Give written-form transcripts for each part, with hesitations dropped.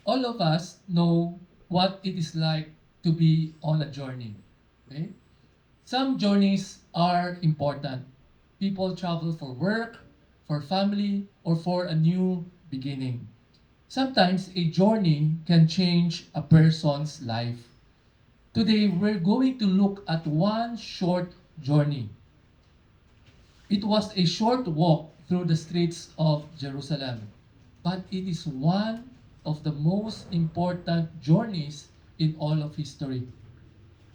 All of us know what it is like to be on a journey. Okay? Some journeys are important. People travel for work, for family, or for a new beginning. Sometimes a journey can change a person's life. Today, we're going to look at one short journey. It was a short walk through the streets of Jerusalem, but it is one of the most important journeys in all of history.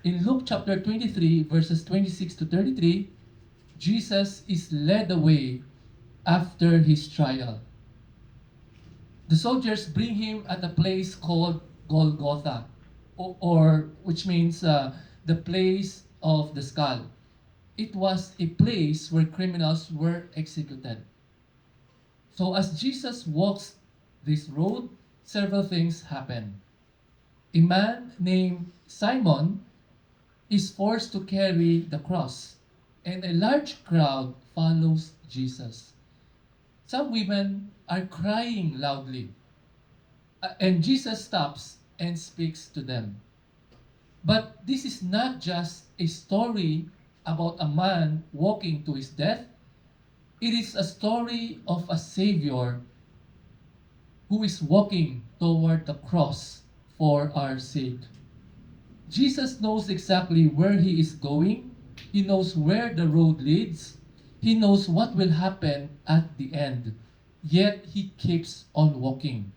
In Luke chapter 23, verses 26 to 33, Jesus is led away after his trial. The soldiers bring him at a place called Golgotha, or which means the place of the skull. It was a place where criminals were executed. So as Jesus walks this road, several things happen. A man named Simon is forced to carry the cross, and a large crowd follows Jesus. Some women are crying loudly, and Jesus stops and speaks to them. But this is not just a story about a man walking to his death. It is a story of a Savior who is walking toward the cross for our sake. Jesus knows exactly where he is going. He knows where the road leads. He knows what will happen at the end. Yet he keeps on walking.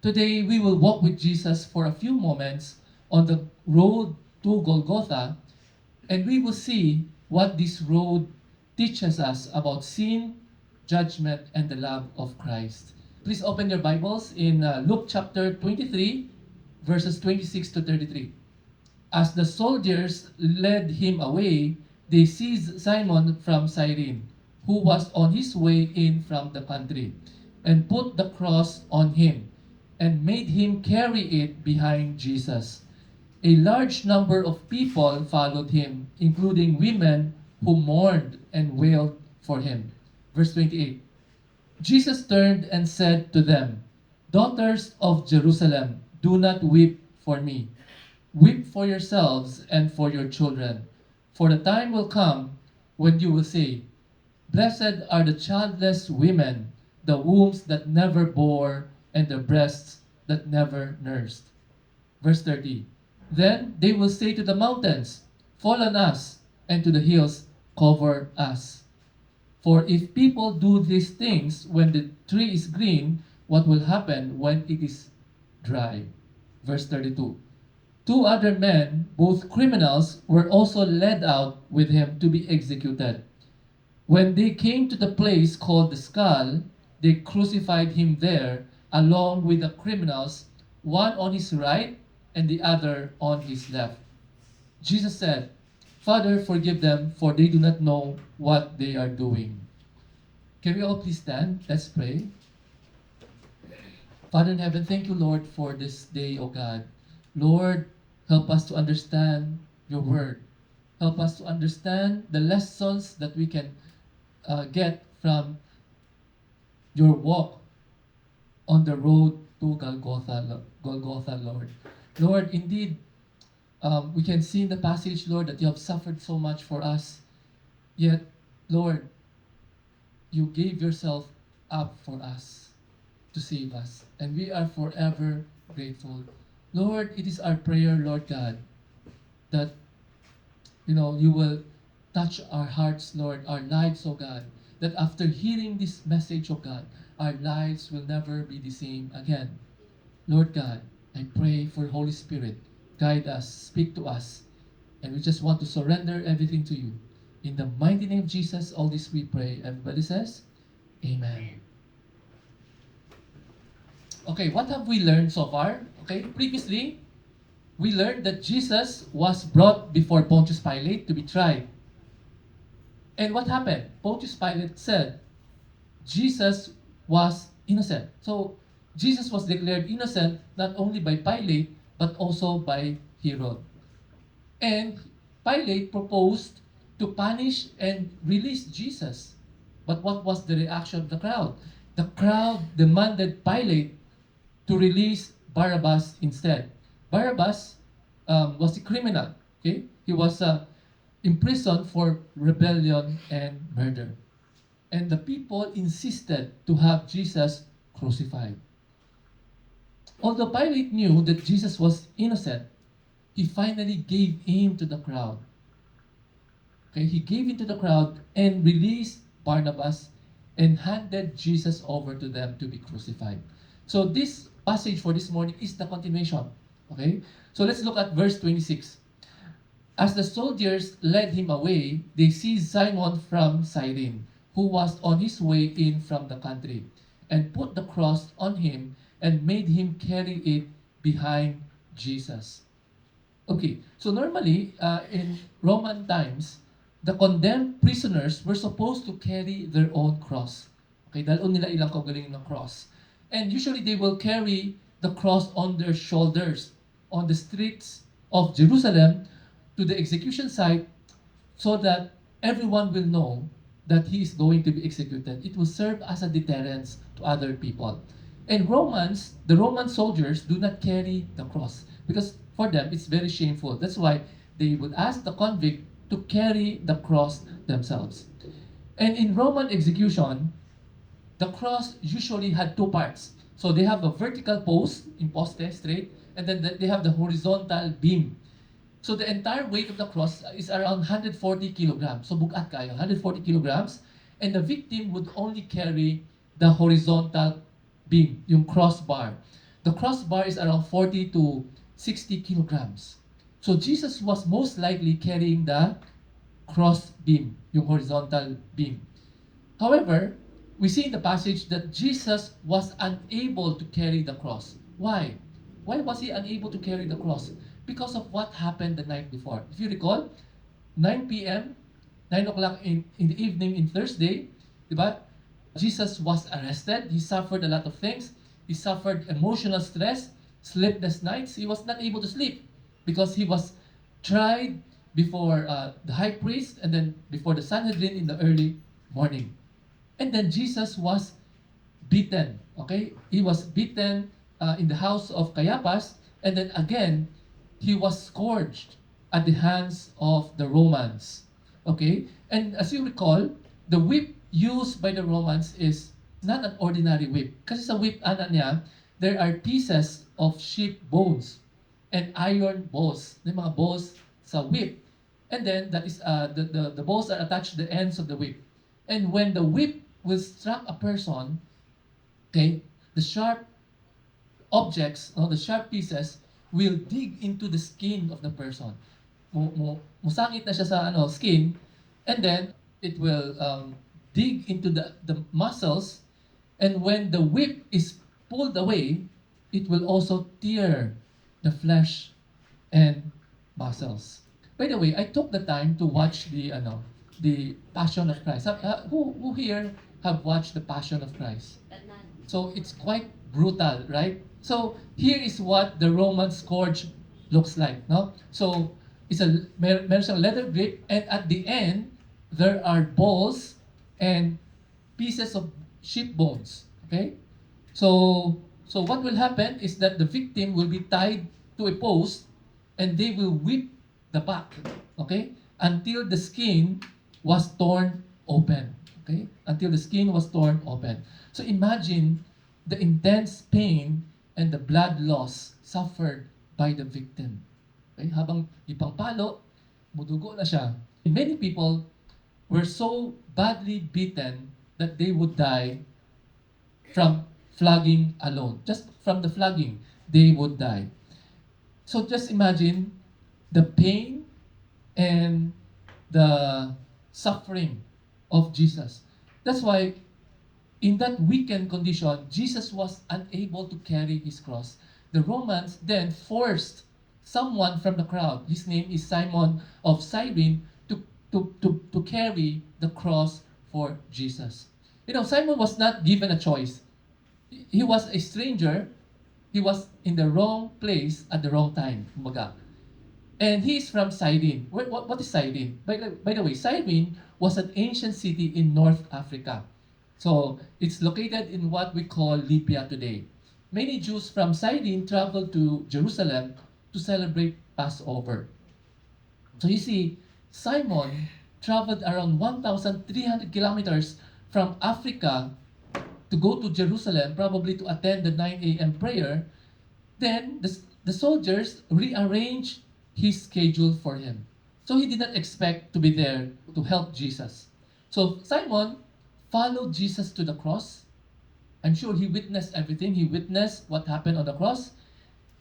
Today we will walk with Jesus for a few moments on the road to Golgotha, and we will see what this road teaches us about sin, judgment, and the love of Christ. Please open your Bibles in Luke chapter 23, verses 26 to 33. As the soldiers led him away, they seized Simon from Cyrene, who was on his way in from the country, and put the cross on him, and made him carry it behind Jesus. A large number of people followed him, including women who mourned and wailed for him. Verse 28. Jesus turned and said to them, "Daughters of Jerusalem, do not weep for me. Weep for yourselves and for your children. For the time will come when you will say, 'Blessed are the childless women, the wombs that never bore, and the breasts that never nursed.'" Verse 30. "Then they will say to the mountains, 'Fall on us,' and to the hills, 'Cover us.' For if people do these things when the tree is green, what will happen when it is dry?" Verse 32. Two other men, both criminals, were also led out with him to be executed. When they came to the place called the Skull, they crucified him there along with the criminals, one on his right and the other on his left. Jesus said, "Father, forgive them, for they do not know what they are doing." Can we all please stand? Let's pray. Father in heaven, thank you, Lord, for this day, O God. Lord, help us to understand your word. Help us to understand the lessons that we can get from your walk on the road to Golgotha, Lord. Lord, indeed, we can see in the passage, Lord, that you have suffered so much for us. Yet, Lord, you gave yourself up for us to save us. And we are forever grateful. Lord, it is our prayer, Lord God, that you will touch our hearts, Lord, our lives, oh God, that after hearing this message, oh God, our lives will never be the same again. Lord God, I pray for Holy Spirit, guide us, speak to us, and we just want to surrender everything to you. In the mighty name of Jesus, all this we pray. Everybody says, Amen. Okay, what have we learned so far? Okay, previously, we learned that Jesus was brought before Pontius Pilate to be tried. And what happened? Pontius Pilate said Jesus was innocent. So Jesus was declared innocent not only by Pilate but also by Herod. And Pilate proposed to punish and release Jesus. But what was the reaction of the crowd? The crowd demanded Pilate to release Barabbas instead. Barabbas was a criminal. Okay, he was imprisoned for rebellion and murder, and the people insisted to have Jesus crucified. Although Pilate knew that Jesus was innocent, he finally gave in to the crowd. Okay, he gave in to the crowd and released Barnabas and handed Jesus over to them to be crucified. So this passage for this morning is the continuation. Okay, so let's look at verse 26. As the soldiers led him away, they seized Simon from Cyrene, who was on his way in from the country, and put the cross on him and made him carry it behind Jesus. Okay, so normally in Roman times, the condemned prisoners were supposed to carry their own cross. Okay, dalon nila ilang kaugalingon ng cross. And usually they will carry the cross on their shoulders on the streets of Jerusalem to the execution site so that everyone will know that he is going to be executed. It will serve as a deterrence to other people. And the Roman soldiers do not carry the cross because for them it's very shameful. That's why they would ask the convict to carry the cross themselves. And in Roman execution, the cross usually had two parts. So they have a vertical post, in poste, straight, and then they have the horizontal beam. So the entire weight of the cross is around 140 kilograms. So bugat kayo, 140 kilograms. And the victim would only carry the horizontal beam, yung crossbar. The crossbar is around 40 to 60 kilograms. So Jesus was most likely carrying the cross beam, yung horizontal beam. However, we see in the passage that Jesus was unable to carry the cross. Why? Why was he unable to carry the cross? Because of what happened the night before. If you recall, 9 p.m., 9 o'clock in the evening in Thursday, diba? Jesus was arrested. He suffered a lot of things. He suffered emotional stress, sleepless nights. He was not able to sleep because he was tried before the high priest and then before the Sanhedrin in the early morning. And then Jesus was beaten. Okay? He was beaten in the house of Caiaphas, and then again, he was scourged at the hands of the Romans. Okay? And as you recall, the whip used by the Romans is not an ordinary whip. Kasi sa whip, niya, there are pieces of sheep bones and iron balls. May mga balls sa whip. And then, that is the balls are attached to the ends of the whip. And when the whip will struck a person, okay, the sharp objects, the sharp pieces, will dig into the skin of the person. Musangit na siya sa skin, and then it will dig into the muscles, and when the whip is pulled away, it will also tear the flesh and muscles. By the way, I took the time to watch the Passion of Christ. Who here have watched the Passion of Christ? So it's quite brutal, right? So here is what the Roman scourge looks like, no? So it's meron siyang leather grip, and at the end there are balls and pieces of sheep bones. Okay? So what will happen is that the victim will be tied to a post and they will whip the back, okay? Until the skin was torn open. Okay? Until the skin was torn open. So imagine the intense pain and the blood loss suffered by the victim. Okay? Habang ipangpalo, mudugo na siya. Many people were so badly beaten that they would die from flogging alone. Just from the flogging, they would die. So just imagine the pain and the suffering of Jesus. That's why in that weakened condition, Jesus was unable to carry his cross. The Romans then forced someone from the crowd, his name is Simon of Cyrene, to carry the cross for Jesus. You know, Simon was not given a choice. He was a stranger. He was in the wrong place at the wrong time. Kumbaga. And he is from Cyrene. What is Cyrene? By the way, Cyrene was an ancient city in North Africa. So it's located in what we call Libya today. many Jews from Cyrene traveled to Jerusalem to celebrate Passover. So you see, Simon traveled around 1,300 kilometers from Africa to go to Jerusalem, probably to attend the 9 a.m. prayer. Then the soldiers rearranged his schedule for him. So he did not expect to be there to help Jesus. So Simon followed Jesus to the cross. I'm sure he witnessed everything. He witnessed what happened on the cross.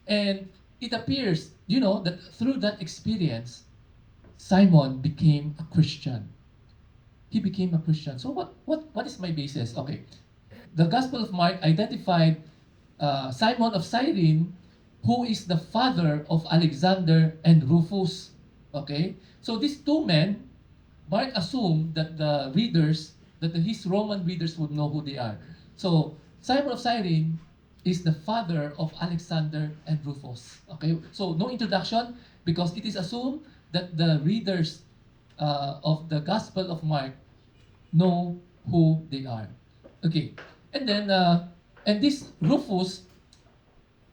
And it appears, that through that experience, Simon became a Christian. He became a Christian. So what is my basis? Okay. The Gospel of Mark identified Simon of Cyrene, who is the father of Alexander and Rufus. Okay? So these two men, Mark assumed that his Roman readers would know who they are. So Simon of Cyrene is the father of Alexander and Rufus. Okay? So no introduction because it is assumed that the readers of the Gospel of Mark know who they are. Okay. And then, and this Rufus,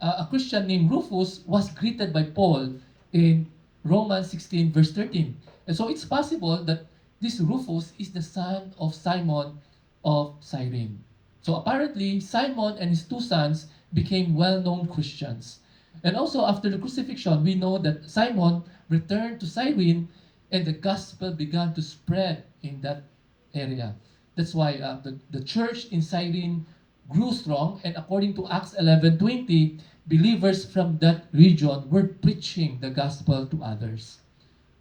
a Christian named Rufus, was greeted by Paul in Romans 16, verse 13. And so it's possible that this Rufus is the son of Simon of Cyrene. So apparently, Simon and his two sons became well-known Christians. And also after the crucifixion, we know that Simon returned to Cyrene and the gospel began to spread in that area. That's why the church in Cyrene grew strong, and according to Acts 11:20, believers from that region were preaching the gospel to others.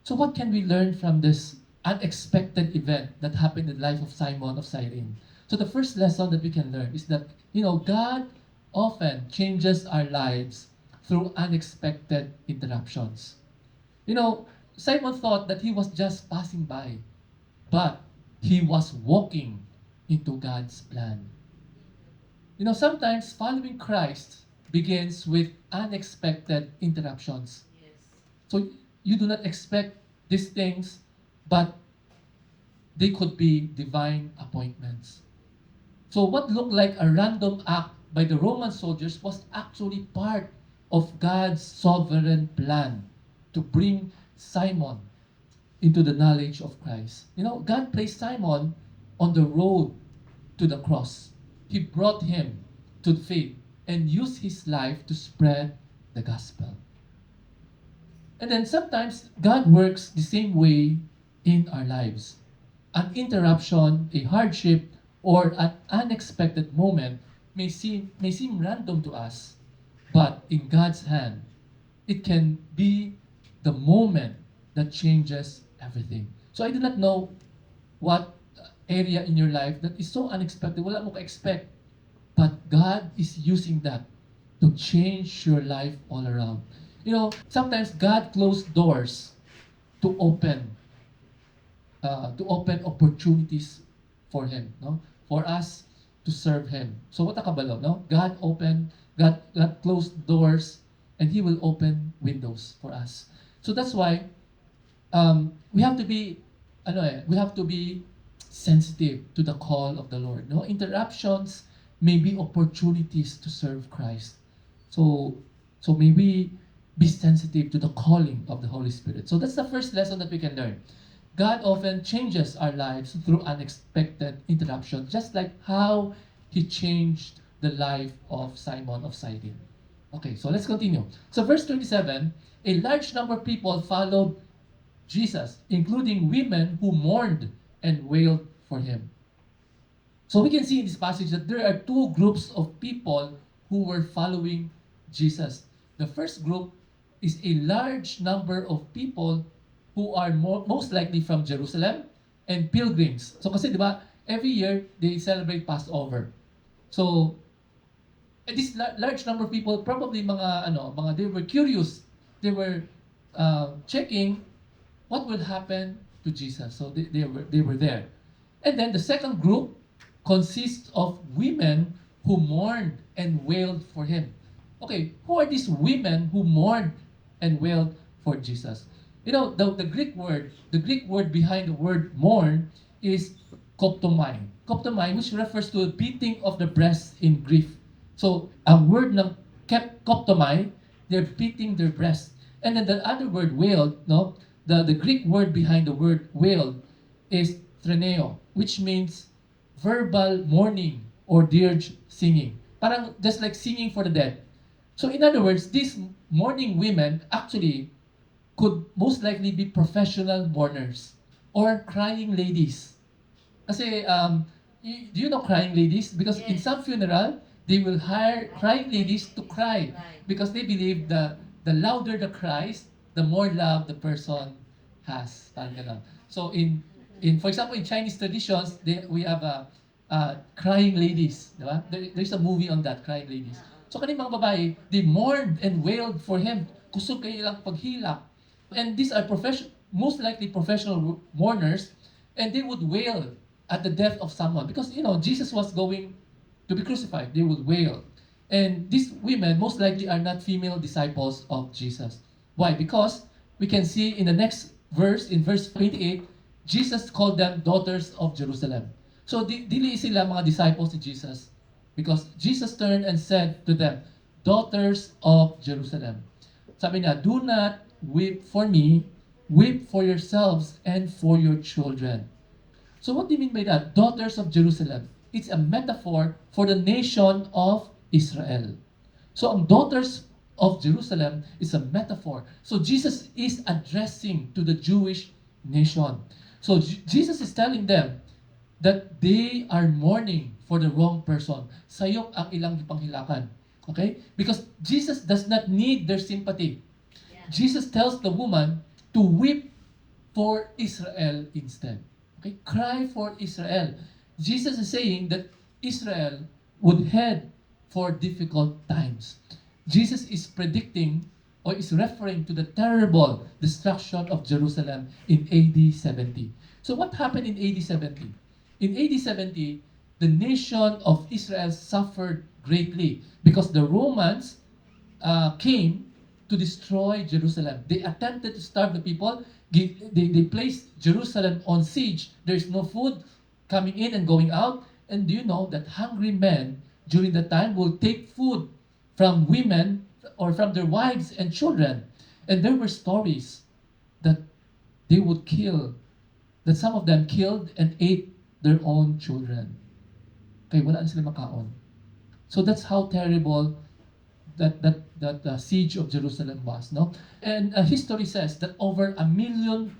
So what can we learn from this unexpected event that happened in the life of Simon of Cyrene? So the first lesson that we can learn is that, God often changes our lives through unexpected interruptions. Simon thought that he was just passing by, but he was walking into God's plan. Sometimes following Christ begins with unexpected interruptions. Yes. So you do not expect these things, but they could be divine appointments. So what looked like a random act by the Roman soldiers was actually part of God's sovereign plan to bring Simon into the knowledge of Christ. God placed Simon on the road to the cross. He brought him to faith and used his life to spread the gospel. And then sometimes God works the same way in our lives. An interruption, a hardship, or an unexpected moment may seem random to us, but in God's hand, it can be the moment that changes everything. So I do not know what area in your life that is so unexpected, wala mo ka-expect, but God is using that to change your life all around. Sometimes God closed doors to open opportunities for Him, no? For us to serve Him. So what kabalo, no? God closed doors, and He will open windows for us. So that's why we have to be sensitive to the call of the Lord. No interruptions may be opportunities to serve Christ. So may we be sensitive to the calling of the Holy Spirit. So that's the first lesson that we can learn. God often changes our lives through unexpected interruptions, just like how He changed the life of Simon of Cyrene. Okay, so let's continue. So verse 27, a large number of people followed Jesus, including women who mourned and wailed for Him. So we can see in this passage that there are two groups of people who were following Jesus. The first group is a large number of people who are most likely from Jerusalem and pilgrims. So kasi di ba, every year they celebrate Passover. So this large number of people, probably they were curious. They were checking what will happen to Jesus. So they were there. And then the second group consists of women who mourned and wailed for Him. Okay, who are these women who mourned and wailed for Jesus? The Greek word behind the word mourn is koptomai. Koptomai, which refers to a beating of the breast in grief. So, ang word ng koptomai, they're beating their breast. And then the other word, wailed, no? The Greek word behind the word wailed is threneo, which means verbal mourning or dirge singing. Parang just like singing for the dead. So in other words, these mourning women actually could most likely be professional mourners or crying ladies. Kasi, do you know crying ladies? Because in some funeral, they will hire crying ladies to cry because they believe the louder the cries, the more love the person has. Parang ganun. So in for example, in Chinese traditions, we have crying ladies, di ba? There's a movie on that, crying ladies. So kaning mga babae, they mourned and wailed for him. Kusog kayo ilang paghilak. And these are most likely professional mourners, and they would wail at the death of someone because Jesus was going to be crucified. They would wail, and these women most likely are not female disciples of Jesus. Why? Because we can see in the next verse, in verse 28, Jesus called them daughters of Jerusalem. So dili sila mga disciples ni Jesus because Jesus turned and said to them, daughters of Jerusalem. Sabi niya, do not weep for me, weep for yourselves and for your children. So what do you mean by that? Daughters of Jerusalem. It's a metaphor for the nation of Israel. So ang daughters of Jerusalem is a metaphor. So Jesus is addressing to the Jewish nation. So Jesus is telling them that they are mourning for the wrong person. Sayop ang ilang gipanghilakan. Okay? Because Jesus does not need their sympathy. Jesus tells the woman to weep for Israel instead. Okay? Cry for Israel. Jesus is saying that Israel would head for difficult times. Jesus is predicting or is referring to the terrible destruction of Jerusalem in AD 70. So what happened in AD 70? In AD 70, the nation of Israel suffered greatly because the Romans came to destroy Jerusalem. They attempted to starve the people. They placed Jerusalem on siege. There's no food coming in and going out. And do you know that hungry men during that time will take food from women or from their wives and children? And there were stories that they would kill, that some of them killed and ate their own children. Kaya wala na sila makaon. So that's how terrible that siege of Jerusalem was, no? And history says that over 1 million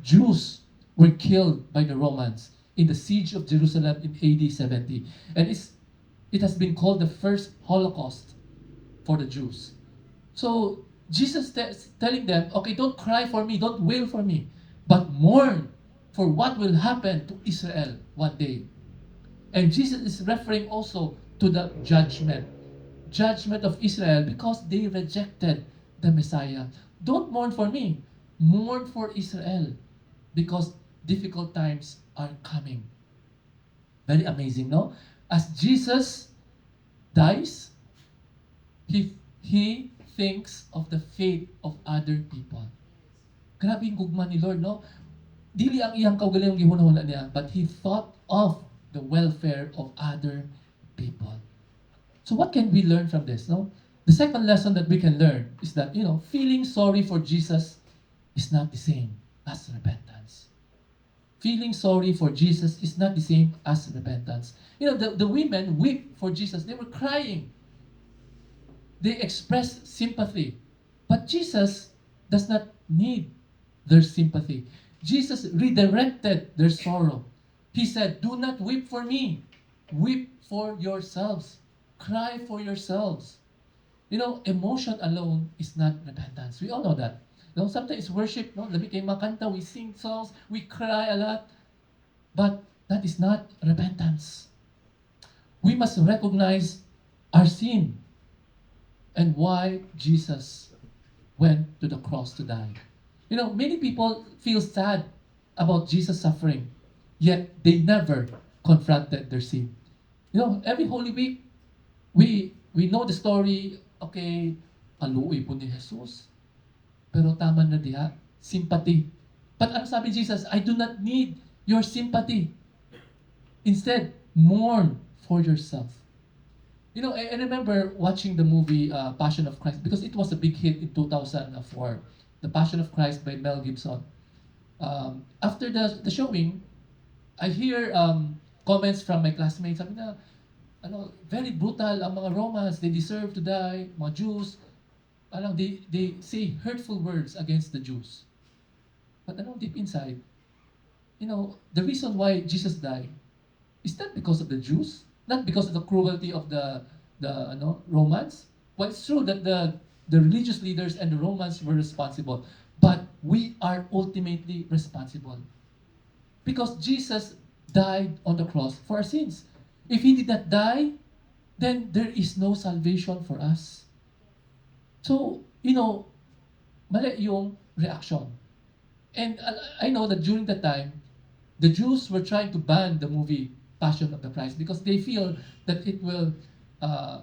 Jews were killed by the Romans in the siege of Jerusalem in AD 70. And it has been called the first Holocaust for the Jews. So Jesus telling them, okay, don't cry for me, don't wail for me, but mourn for what will happen to Israel one day. And Jesus is referring also to the judgment of Israel because they rejected the Messiah. Don't mourn for me, mourn for Israel because difficult times are coming. Very amazing, no? As Jesus dies, he thinks of the fate of other people. Grabe yung gugma ni Lord, no? Dili ang iyang kaugalingong gihunahuna niya, but he thought of the welfare of other people. So what can we learn from this, no? The second lesson that we can learn is that, feeling sorry for Jesus is not the same as repentance. Feeling sorry for Jesus is not the same as repentance. The women weep for Jesus. They were crying. They expressed sympathy. But Jesus does not need their sympathy. Jesus redirected their sorrow. He said, do not weep for me. Weep for yourselves. Cry for yourselves. Emotion alone is not repentance. We all know that. Sometimes worship, labi kayo makanta, we sing songs, we cry a lot. But that is not repentance. We must recognize our sin and why Jesus went to the cross to die. Many people feel sad about Jesus suffering, yet they never confronted their sin. Every Holy Week, we know the story, okay, aluoy po ni Jesus. Pero tama na diha, sympathy. But ano sabi Jesus? I do not need your sympathy. Instead, mourn for yourself. You know, I remember watching the movie Passion of Christ because it was a big hit in 2004. The Passion of Christ by Mel Gibson. After the showing, I hear comments from my classmates. Sabi na, ano, very brutal ang mga Romans. They deserve to die. Mga Jews. Alam, they say hurtful words against the Jews. But ano, deep inside, you know, the reason why Jesus died is not because of the Jews, not because of the cruelty of the Romans. Well, it's true that the religious leaders and the Romans were responsible, but we are ultimately responsible because Jesus died on the cross for our sins. If he did not die, then there is no salvation for us. So, you know, mali yung reaction. And I know that during that time, the Jews were trying to ban the movie Passion of the Christ because they feel that it uh,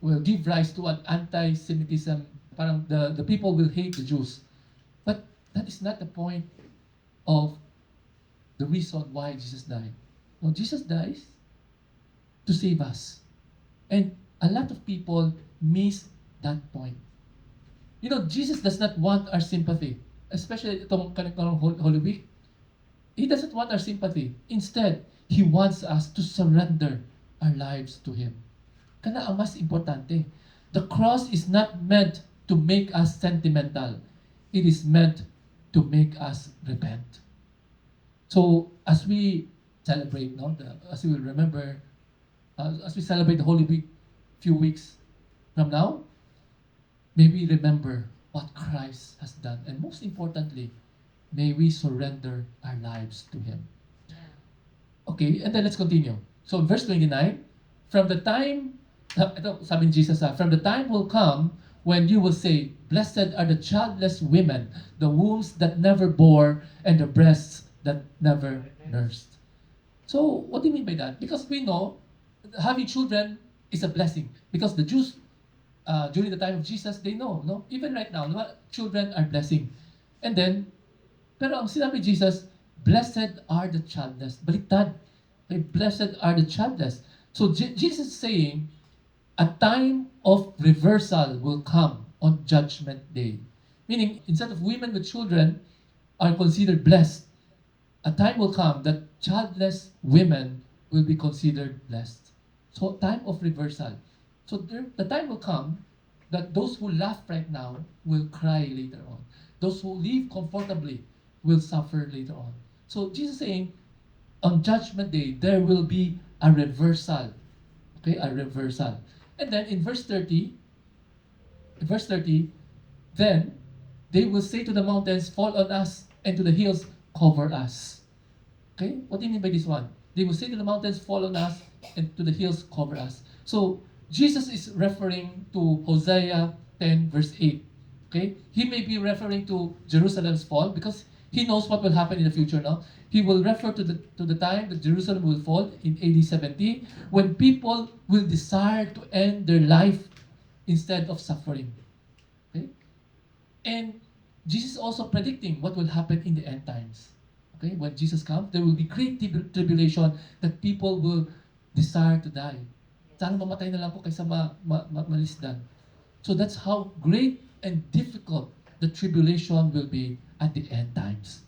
will give rise to an anti-Semitism. Parang the people will hate the Jews. But that is not the point of the reason why Jesus died. No, Jesus dies to save us. And a lot of people miss that point. You know, Jesus does not want our sympathy, especially itong kanang Holy Week. He doesn't want our sympathy. Instead, He wants us to surrender our lives to Him. Kana ang mas importante. The cross is not meant to make us sentimental. It is meant to make us repent. So, as we celebrate, no, as we will remember, as we celebrate the Holy Week, few weeks from now, may we remember what Christ has done. And most importantly, may we surrender our lives to Him. Okay, and then let's continue. So in verse 29, from the time, ito sabi ni Jesus, from the time will come when you will say, blessed are the childless women, the wombs that never bore, and the breasts that never nursed. So, what do you mean by that? Because we know having children is a blessing. Because the Jews, during the time of Jesus, they know, no? Even right now, no? Children are blessing. And then, pero ang sinabi ni Jesus, blessed are the childless. Baliktad. Okay, blessed are the childless. So Jesus is saying, a time of reversal will come on Judgment Day. Meaning, instead of women with children are considered blessed, a time will come that childless women will be considered blessed. So, time of reversal. So, the time will come that those who laugh right now will cry later on. Those who live comfortably will suffer later on. So, Jesus is saying, on Judgment Day, there will be a reversal. Okay, a reversal. And then in verse 30, then they will say to the mountains, fall on us, and to the hills, cover us. Okay? What do you mean by this one? They will say to the mountains, fall on us, and to the hills, cover us. So, Jesus is referring to Hosea 10 verse 8. Okay? He may be referring to Jerusalem's fall because he knows what will happen in the future now. He will refer to the time that Jerusalem will fall in AD 70 when people will desire to end their life instead of suffering. Okay? And Jesus is also predicting what will happen in the end times. Okay? When Jesus comes, there will be great tribulation that people will desire to die. Sana mamatay na lang ko kaysa malisdan. So that's how great and difficult the tribulation will be at the end times.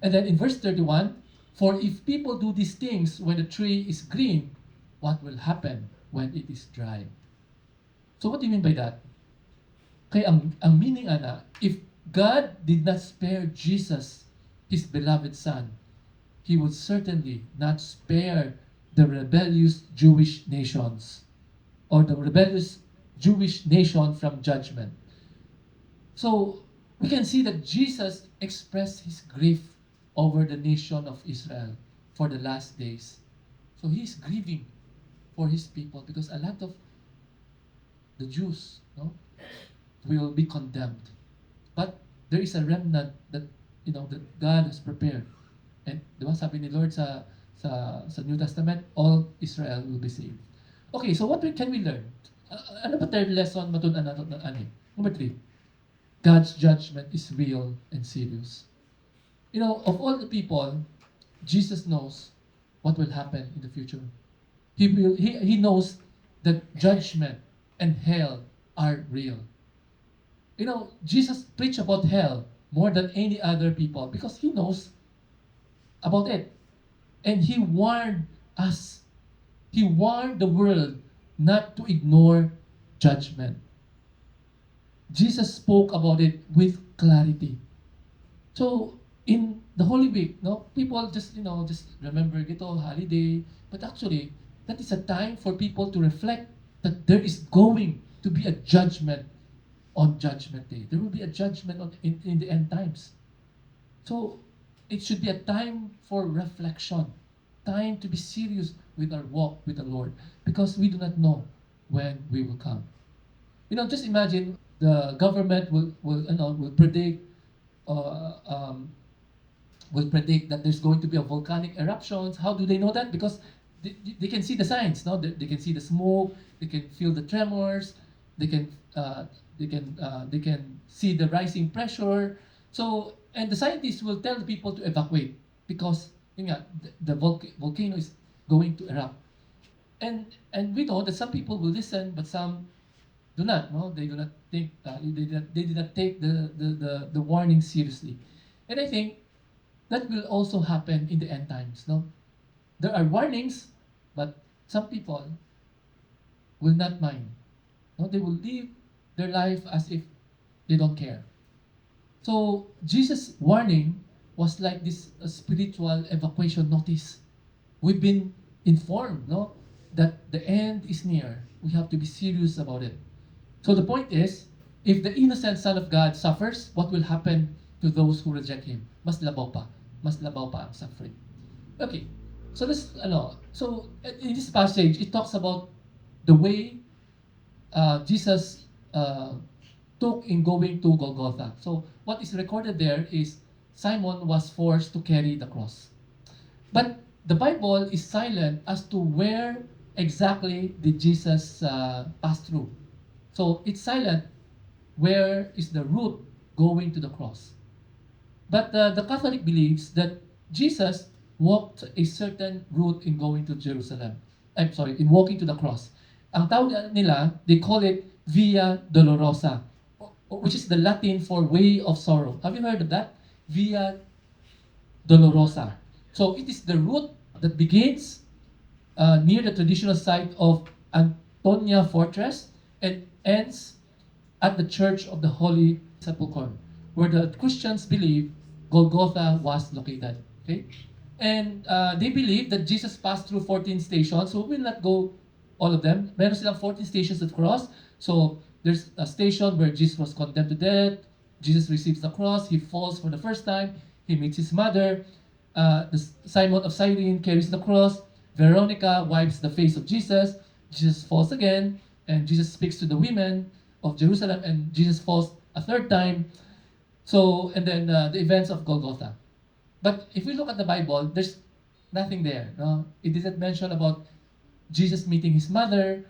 And then in verse 31, for if people do these things when the tree is green, what will happen when it is dry? So what do you mean by that? Kaya ang meaning ana, if God did not spare Jesus, His beloved Son, He would certainly not spare the rebellious Jewish nations or the rebellious Jewish nation from judgment. So we can see that Jesus expressed His grief over the nation of Israel for the last days. So He is grieving for His people because a lot of the Jews, no, will be condemned. But there is a remnant that that God has prepared. And di ba sabi ni Lord sa New Testament, all Israel will be saved. Okay, so what can we learn? Ano ba third lesson matunan natin ani? Number 3. God's judgment is real and serious. You know, of all the people, Jesus knows what will happen in the future. He knows that judgment and hell are real. Jesus preached about hell more than any other people because he knows about it. And he warned us, he warned the world not to ignore judgment. Jesus spoke about it with clarity. So in the Holy Week, no, people just remember Gito holiday, but actually that is a time for people to reflect that there is going to be a judgment on Judgment Day. There will be a judgment in the end times. So it should be a time for reflection, time to be serious with our walk with the Lord, because we do not know when we will come. Just imagine the government will predict uh, um, that there's going to be a volcanic eruptions. How do they know that? Because they can see the signs. No, they can see the smoke. They can feel the tremors. They can they can see the rising pressure. So and the scientists will tell the people to evacuate because the volcano is going to erupt. And we know that some people will listen, but some do not. No, they do not think. They did not take the warning seriously. And I think that will also happen in the end times. No, there are warnings, but some people will not mind. No, they will live their life as if they don't care. So Jesus' warning was like this spiritual evacuation notice. We've been informed, no, that the end is near. We have to be serious about it. So the point is, if the innocent Son of God suffers, what will happen to those who reject Him? Mas labaw pa. Mas labaw pa ang suffering. Okay, so so in this passage, it talks about the way Jesus took in going to Golgotha. So what is recorded there is Simon was forced to carry the cross. But the Bible is silent as to where exactly did Jesus pass through. So it's silent where is the route going to the cross. But the Catholic believes that Jesus walked a certain route in going to Jerusalem. I'm sorry, in walking to the cross. Ang tawag nila, they call it Via Dolorosa, which is the Latin for way of sorrow. Have you heard of that? Via Dolorosa. So it is the route that begins near the traditional site of Antonia Fortress and ends at the Church of the Holy Sepulchre, where the Christians believe Golgotha was located. Okay? And they believe that Jesus passed through 14 stations, so we will not go all of them. Meron silang 14 stations of cross. So there's a station where Jesus was condemned to death. Jesus receives the cross. He falls for the first time. He meets his mother. Simon of Cyrene carries the cross. Veronica wipes the face of Jesus. Jesus falls again. And Jesus speaks to the women of Jerusalem. And Jesus falls a third time. So, and then the events of Golgotha. But if we look at the Bible, there's nothing there. No? It doesn't mention about Jesus meeting his mother.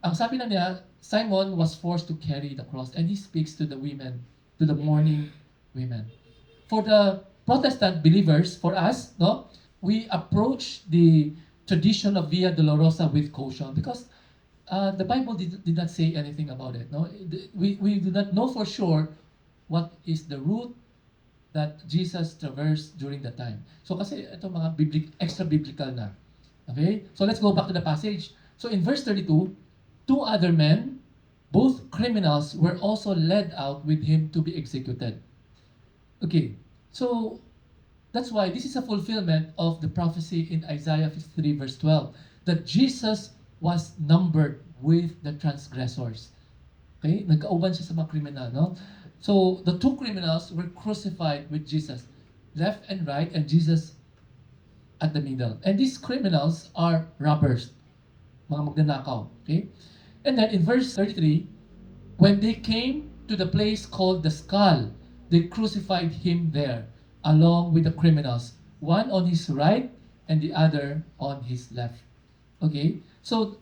Ang sabi na niya, Simon was forced to carry the cross, and he speaks to the women, to the mourning women. For the Protestant believers, for us, no, we approach the tradition of Via Dolorosa with caution because the Bible did not say anything about it. No, we do not know for sure what is the route that Jesus traversed during the time. So kasi ito mga extra biblical na. Okay? So let's go back to the passage. So in verse 32, two other men, both criminals, were also led out with him to be executed. Okay, so that's why this is a fulfillment of the prophecy in Isaiah 53 verse 12, that Jesus was numbered with the transgressors. Okay, nagkauban siya sa mga kriminal, no? So the two criminals were crucified with Jesus, left and right, and Jesus at the middle. And these criminals are robbers, mga magnanakaw. Okay? And then in verse 33, when they came to the place called the Skull, they crucified him there, along with the criminals, one on his right and the other on his left. Okay? So,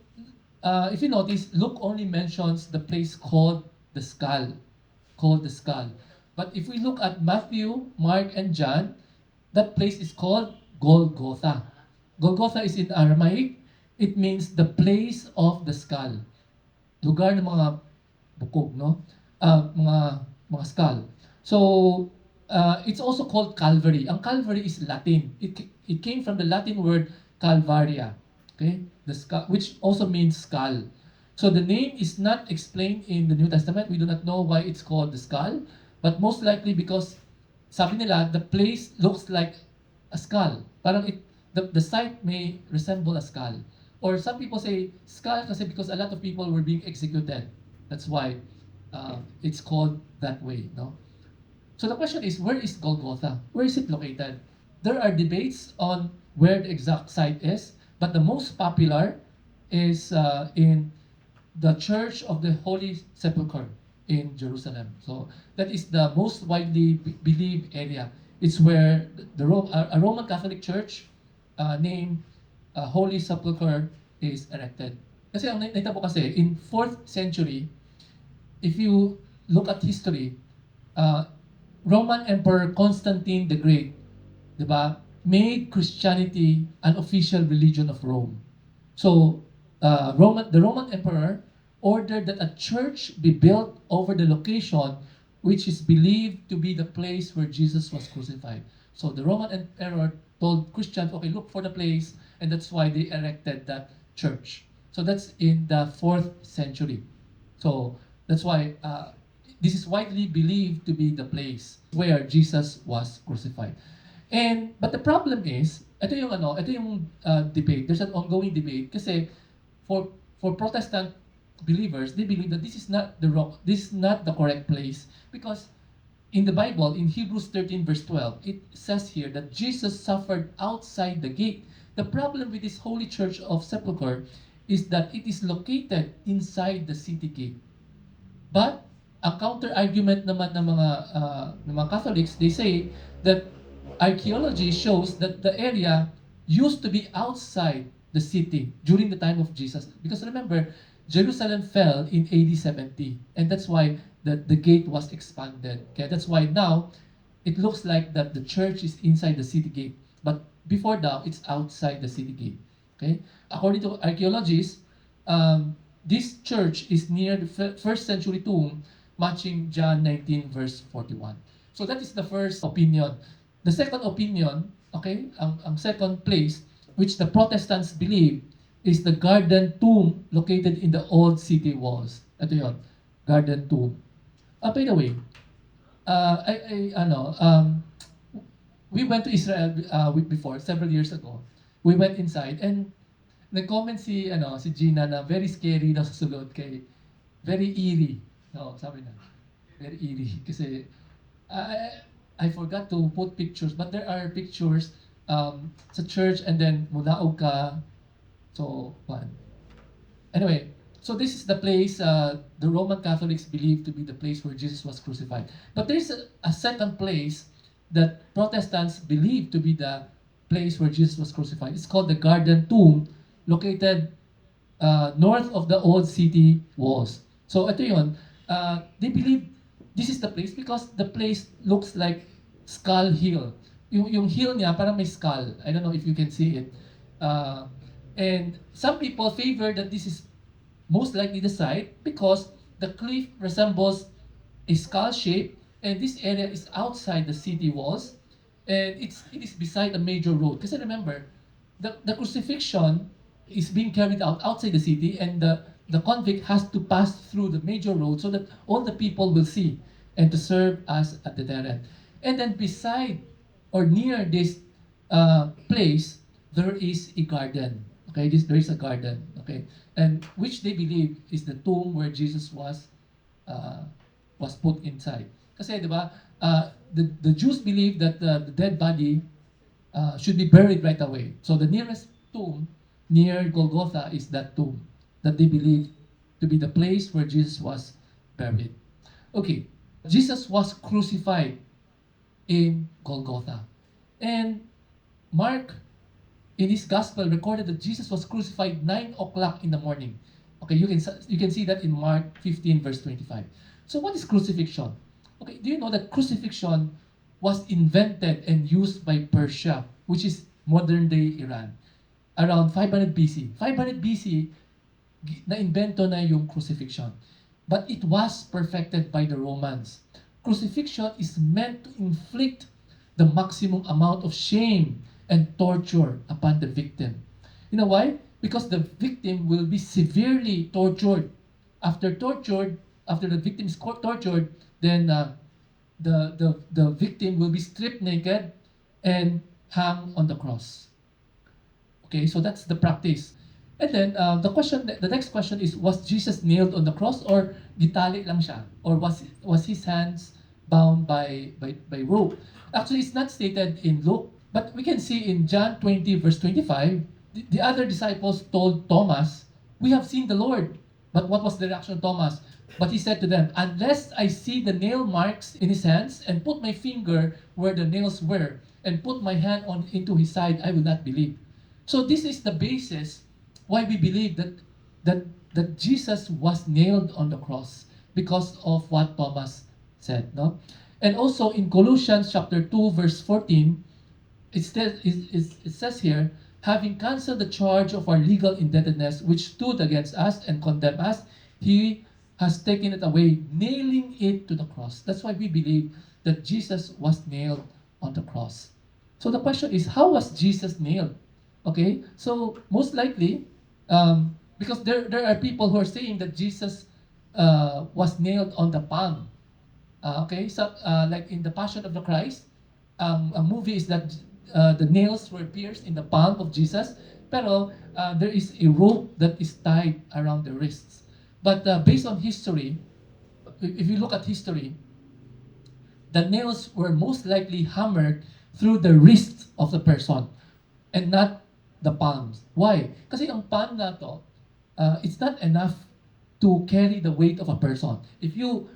if you notice, Luke only mentions the place called the Skull. But if we look at Matthew, Mark, and John, that place is called Golgotha. Golgotha is in Aramaic. it means the place of the skull. Lugar ng mga bukog, no? Mga skull. So, it's also called Calvary. Ang Calvary is Latin. It came from the Latin word Calvaria, okay? The skull, which also means skull. So the name is not explained in the New Testament. We do not know why it's called the skull, but most likely because sabi nila, the place looks like a skull. Parang the site may resemble a skull. Or some people say skull kasi because a lot of people were being executed. That's why it's called that way, no? So the question is, where is Golgotha? Where is it located? There are debates on where the exact site is, but the most popular is in the Church of the Holy Sepulchre in Jerusalem. So that is the most widely believed area. It's where a Roman Catholic Church named Holy Sepulchre is erected. Kasi ang nakita po kasi, in 4th century, if you look at history, Roman Emperor Constantine the Great, di ba, made Christianity an official religion of Rome. So, the Roman Emperor ordered that a church be built over the location which is believed to be the place where Jesus was crucified. So the Roman Emperor told Christians, okay, look for the place, and that's why they erected that church. So that's in the 4th century. So that's why this is widely believed to be the place where Jesus was crucified. But the problem is, ito yung debate. There's an ongoing debate kasi for Protestant believers, they believe that this is not the correct place because in the Bible, in Hebrews 13 verse 12, it says here that Jesus suffered outside the gate. The problem with this holy church of Sepulchre is that it is located inside the city gate. But a counter-argument naman ng mga Catholics, they say that archaeology shows that the area used to be outside the city during the time of Jesus. Because remember, Jerusalem fell in AD 70, and that's why the gate was expanded. Okay, that's why now it looks like that the church is inside the city gate, but before now it's outside the city gate. Okay, according to archaeologists, this church is near the first century tomb, matching John 19 verse 41. So that is the first opinion. The second opinion, okay, ang second place which the Protestants believe is the Garden Tomb located in the old city walls. Ito yon, Garden Tomb. By the way, we went to Israel before, several years ago. We went inside and nag-comment si Gina na very scary daw sa sulod kay very eerie. No, sabi na. Very eerie kasi I forgot to put pictures, but there are pictures sa church and then mudaog ka. So, anyway, so this is the place the Roman Catholics believe to be the place where Jesus was crucified. But there's a second place that Protestants believe to be the place where Jesus was crucified. It's called the Garden Tomb, located north of the old city walls. So ito yun, they believe this is the place because the place looks like Skull Hill. Yung hill niya parang may skull. I don't know if you can see it. And some people favor that this is most likely the site because the cliff resembles a skull shape, and this area is outside the city walls, and it is beside a major road. Kasi remember, the crucifixion is being carried out outside the city, and the convict has to pass through the major road so that all the people will see and to serve as a deterrent. And then beside or near this place, there is a garden. Okay, there is a garden. Okay, and which they believe is the tomb where Jesus was put inside. Kasi, di ba, the Jews believe that the dead body should be buried right away. So the nearest tomb near Golgotha is that tomb that they believe to be the place where Jesus was buried. Okay, Jesus was crucified in Golgotha. And Mark, in his gospel, recorded that Jesus was crucified 9 o'clock in the morning. Okay, you can see that in Mark 15 verse 25. So what is crucifixion? Okay, do you know that crucifixion was invented and used by Persia, which is modern day Iran? around 500 BC. 500 BC, na-invento na yung crucifixion. But it was perfected by the Romans. Crucifixion is meant to inflict the maximum amount of shame and torture upon the victim. You know why? Because the victim will be severely tortured. After the victim is tortured, then the victim will be stripped naked and hung on the cross. Okay, so that's the practice. And then the next question is, was Jesus nailed on the cross or gitali lang siya? Or was his hands bound by rope? Actually, it's not stated in Luke, but we can see in John 20 verse 25, the other disciples told Thomas, "We have seen the Lord." But what was the reaction of Thomas? But he said to them, "Unless I see the nail marks in his hands and put my finger where the nails were and put my hand into his side, I will not believe." So this is the basis why we believe that Jesus was nailed on the cross, because of what Thomas said, no? And also in Colossians chapter 2 verse 14, it says here, having canceled the charge of our legal indebtedness which stood against us and condemned us, he has taken it away, nailing it to the cross. That's why we believe that Jesus was nailed on the cross. So the question is, how was Jesus nailed? Okay, so most likely, because there are people who are saying that Jesus was nailed on the palm. Okay, so like in the Passion of the Christ, a movie is that the nails were pierced in the palm of Jesus, pero there is a rope that is tied around the wrists. But based on history, if you look at history, the nails were most likely hammered through the wrists of the person and not the palms. Why? Kasi ang palm na to, it's not enough to carry the weight of a person. If you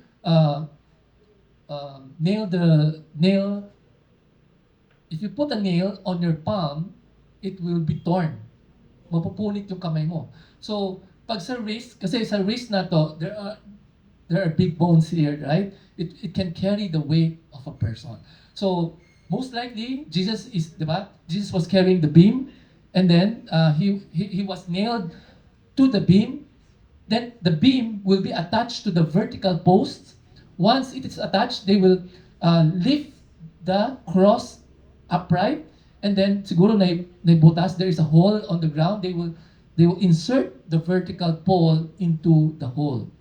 if you put a nail on your palm, it will be torn. Mapupunit yung kamay mo. So, pag sa wrist, kasi sa wrist na to, there are big bones here, right? It can carry the weight of a person. So, most likely, Jesus was carrying the beam, and then he was nailed to the beam. Then the beam will be attached to the vertical post. Once it is attached, they will lift the cross upright, and then siguro na butas, there is a hole on the ground. They will insert the vertical pole into the hole.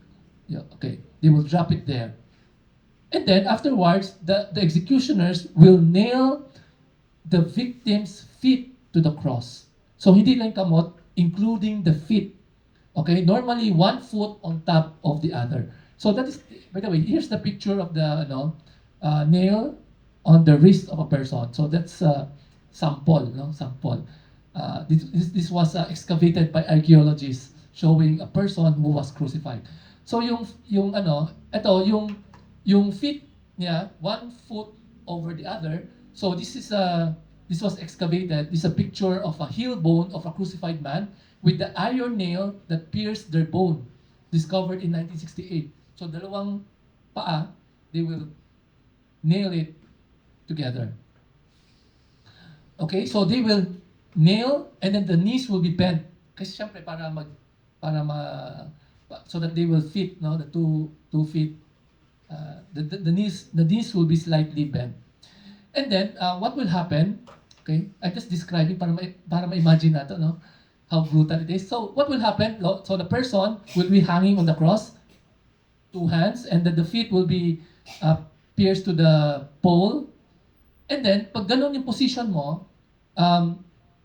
Yeah, okay. They will drop it there. And then afterwards, the executioners will nail the victim's feet to the cross. So hindi lang kamot, including the feet. Okay, normally one foot on top of the other. So that is, by the way, here's the picture of the nail on the wrist of a person. So that's sample, sample. This was excavated by archaeologists showing a person who was crucified. So yung feet niya, one foot over the other. So this was excavated. This is a picture of a heel bone of a crucified man with the iron nail that pierced their bone, discovered in 1968. So dalawang paa, they will nail it together. Okay, so they will nail, and then the knees will be bent. Kasi syempre so that they will fit, no, the two feet. The knees will be slightly bent. And then what will happen? Okay, I'm just describing para ma-imagine natin, no, how brutal it is. So what will happen? So the person will be hanging on the cross, two hands, and then the feet will be pierced to the pole. And then pag ganun yung position mo,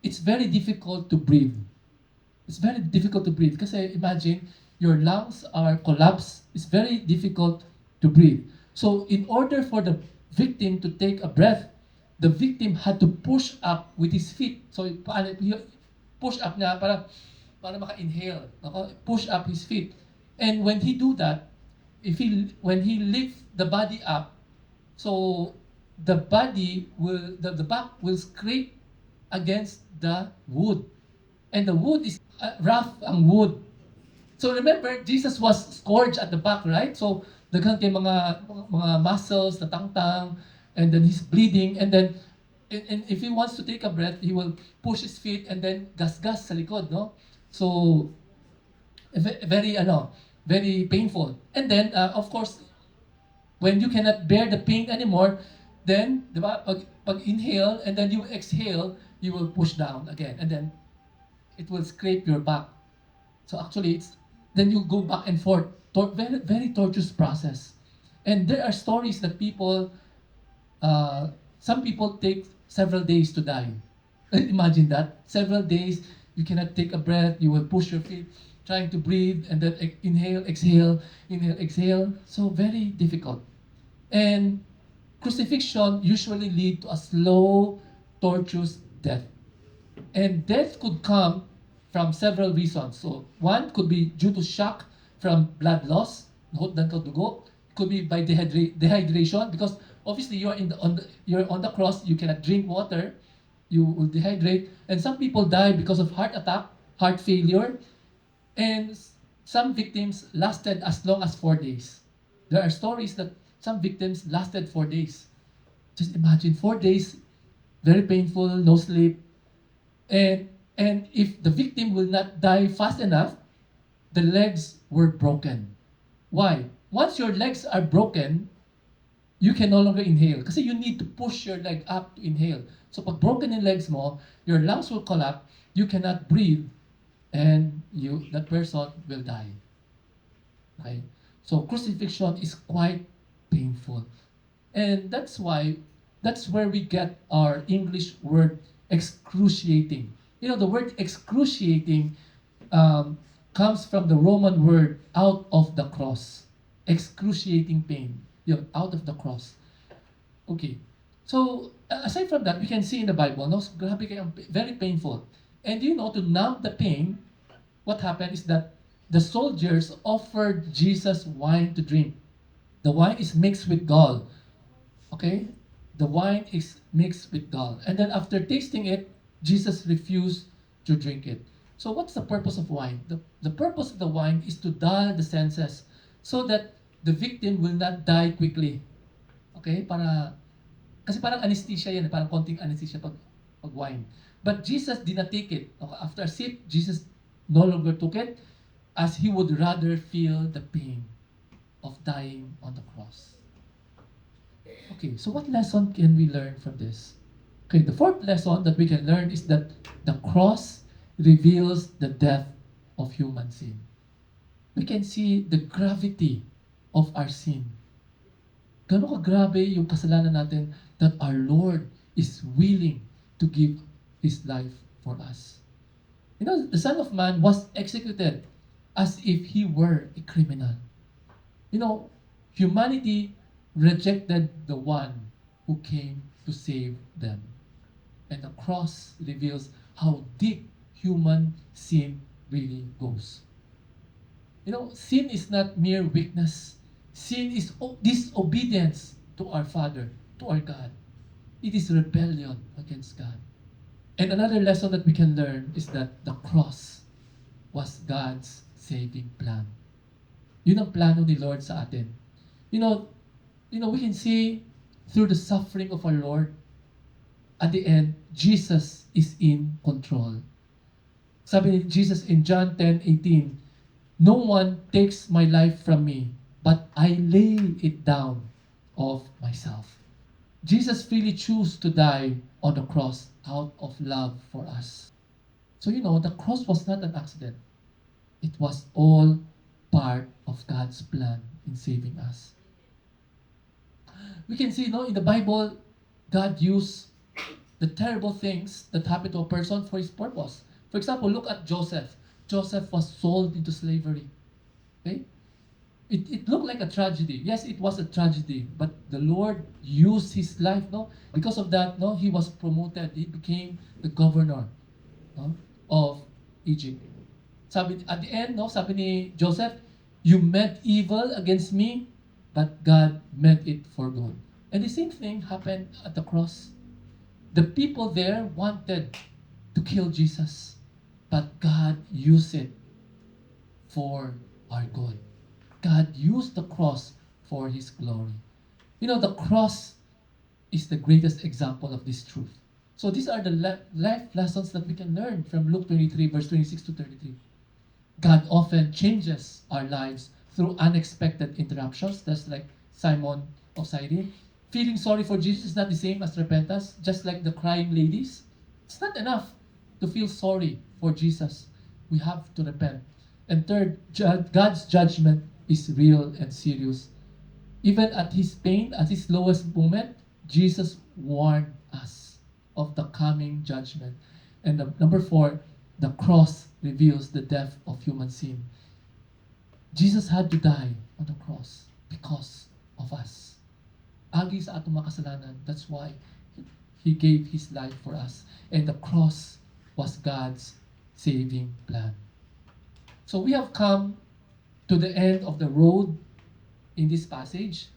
it's very difficult to breathe. It's very difficult to breathe kasi imagine your lungs are collapsed. It's very difficult to breathe. So in order for the victim to take a breath, the victim had to push up with his feet. So push up na para maka-inhale. Push up his feet. And when he do that, when he lift the body up, so the back will scrape against the wood. And the wood is rough ang wood. So remember, Jesus was scourged at the back, right? So daghan kay mga muscles na tangtang, and then he's bleeding, and then and if he wants to take a breath, he will push his feet and then gas-gas sa likod, no? So, very, very painful. And then, of course, when you cannot bear the pain anymore, then, di ba, pag inhale and then you exhale, you will push down again. And then, it will scrape your back. So actually, then you go back and forth. Very, very torturous process. And there are stories that some people take several days to die. Imagine that. Several days, you cannot take a breath, you will push your feet, trying to breathe, and then inhale, exhale. So very difficult. And crucifixion usually lead to a slow, torturous death. And death could come from several reasons. So one could be due to shock from blood loss, dugo. Could be by dehydration, because obviously you're on the cross, you cannot drink water, you will dehydrate. And some people die because of heart attack, heart failure, and some victims lasted as long as 4 days. There are stories that some victims lasted 4 days. Just imagine 4 days, very painful, no sleep. And if the victim will not die fast enough, the legs were broken. Why? Once your legs are broken, you can no longer inhale. Kasi you need to push your leg up to inhale. So pag broken yung legs mo, your lungs will collapse, you cannot breathe, and that person will die. Okay? So crucifixion is quite painful. And that's where we get our English word excruciating. You know, the word excruciating comes from the Roman word out of the cross. Excruciating pain. Out of the cross. Okay. So, aside from that, we can see in the Bible, no, grabe kayo, very painful. And to numb the pain, what happened is that the soldiers offered Jesus wine to drink. The wine is mixed with gall. Okay? The wine is mixed with gall. And then after tasting it, Jesus refused to drink it. So what's the purpose of wine? The purpose of the wine is to dull the senses so that the victim will not die quickly. Okay? Kasi parang anesthesia yan, parang konting anesthesia pag wine. But Jesus did not take it. Okay, after a sip, Jesus no longer took it, as he would rather feel the pain of dying on the cross. Okay, so what lesson can we learn from this? Okay, the fourth lesson that we can learn is that the cross reveals the depth of human sin. We can see the gravity of our sin. Gano'n kagrabe yung kasalanan natin that our Lord is willing to give His life for us. The Son of Man was executed as if He were a criminal. Humanity rejected the one who came to save them. And the cross reveals how deep human sin really goes. Sin is not mere weakness. Sin is disobedience to our Father, to our God. It is rebellion against God. And another lesson that we can learn is that the cross was God's saving plan. Yun ang plano ni Lord sa atin. We can see through the suffering of our Lord, at the end, Jesus is in control. Sabi ni Jesus in John 10:18, "No one takes my life from me, but I lay it down of myself." Jesus freely chose to die on the cross out of love for us. So the cross was not an accident. It was all part of God's plan in saving us. We can see, in the Bible, God used the terrible things that happened to a person for His purpose. For example, look at Joseph. Joseph was sold into slavery. Okay? It looked like a tragedy. Yes, it was a tragedy, but the Lord used his life, Because of that, he was promoted. He became the governor, of Egypt. At the end, sabi ni Joseph, "You meant evil against me, but God meant it for good." And the same thing happened at the cross. The people there wanted to kill Jesus, but God used it for our good. God used the cross for His glory. The cross is the greatest example of this truth. So these are the life lessons that we can learn from Luke 23, verse 26 to 33. God often changes our lives through unexpected interruptions. That's like Simon of Cyrene. Feeling sorry for Jesus is not the same as repentance, just like the crying ladies. It's not enough to feel sorry for Jesus. We have to repent. And third, God's judgment is real and serious. Even at his pain, at his lowest moment, Jesus warned us of the coming judgment. And number four, the cross reveals the depth of human sin. Jesus had to die on the cross because of us. Agi sa atong makasalanan. That's why He gave His life for us. And the cross was God's saving plan. So we have come to the end of the road in this passage.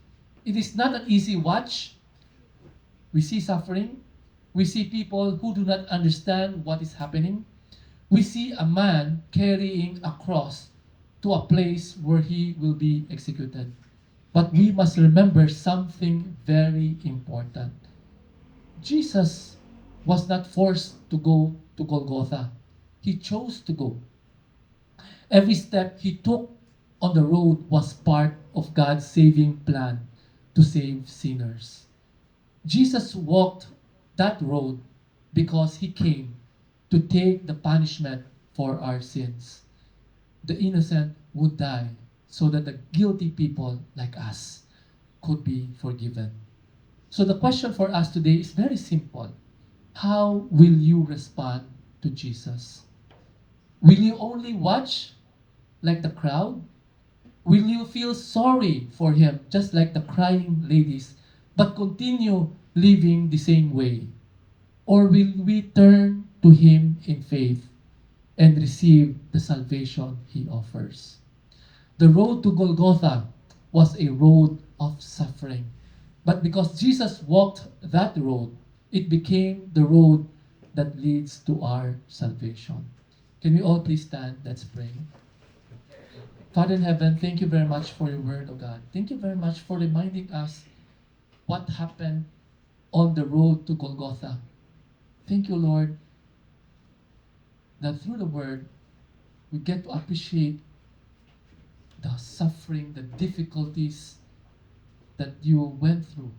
It is not an easy watch. We see suffering. We see people who do not understand what is happening. We see a man carrying a cross to a place where he will be executed. But we must remember something very important. Jesus was not forced to go to Golgotha. He chose to go. Every step he took on the road was part of God's saving plan to save sinners. Jesus walked that road because he came to take the punishment for our sins. The innocent would die so that the guilty people like us could be forgiven. So the question for us today is very simple. How will you respond to Jesus? Will you only watch like the crowd? Will you feel sorry for him just like the crying ladies, but continue living the same way? Or will we turn to him in faith and receive the salvation he offers? The road to Golgotha was a road of suffering. But because Jesus walked that road, it became the road that leads to our salvation. Can we all please stand? Let's pray. Father in heaven, thank you very much for your word, O God. Thank you very much for reminding us what happened on the road to Golgotha. Thank you, Lord, that through the word, we get to appreciate the suffering, the difficulties that you went through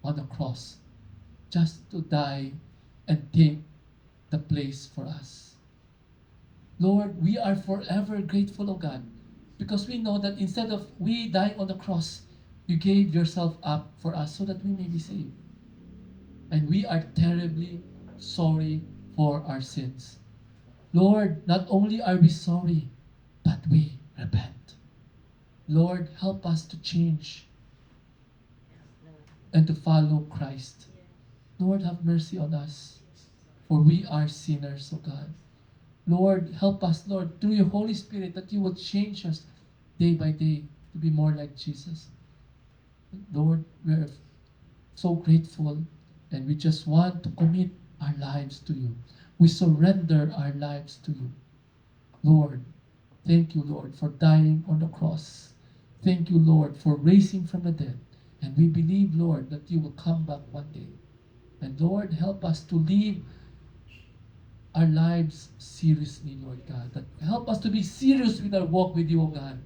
on the cross just to die and take the place for us. Lord, we are forever grateful, O God, because we know that instead of we dying on the cross, you gave yourself up for us so that we may be saved. And we are terribly sorry for our sins. Lord, not only are we sorry, but we repent. Lord, help us to change and to follow Christ. Lord, have mercy on us, for we are sinners, O God. Lord, help us, Lord, through your Holy Spirit, that you will change us day by day to be more like Jesus. Lord, we are so grateful, and we just want to commit our lives to you. We surrender our lives to you. Lord, thank you, Lord, for dying on the cross. Thank you, Lord, for raising from the dead. And we believe, Lord, that you will come back one day. And Lord, help us to live our lives seriously, Lord God. That help us to be serious with our walk with you, O God.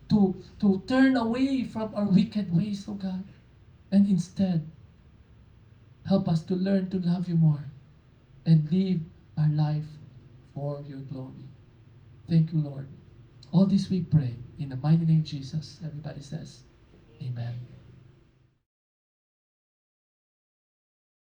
To turn away from our wicked ways, O God. And instead, help us to learn to love you more and live our life for your glory. Thank you, Lord. All this we pray in the mighty name of Jesus. Everybody says,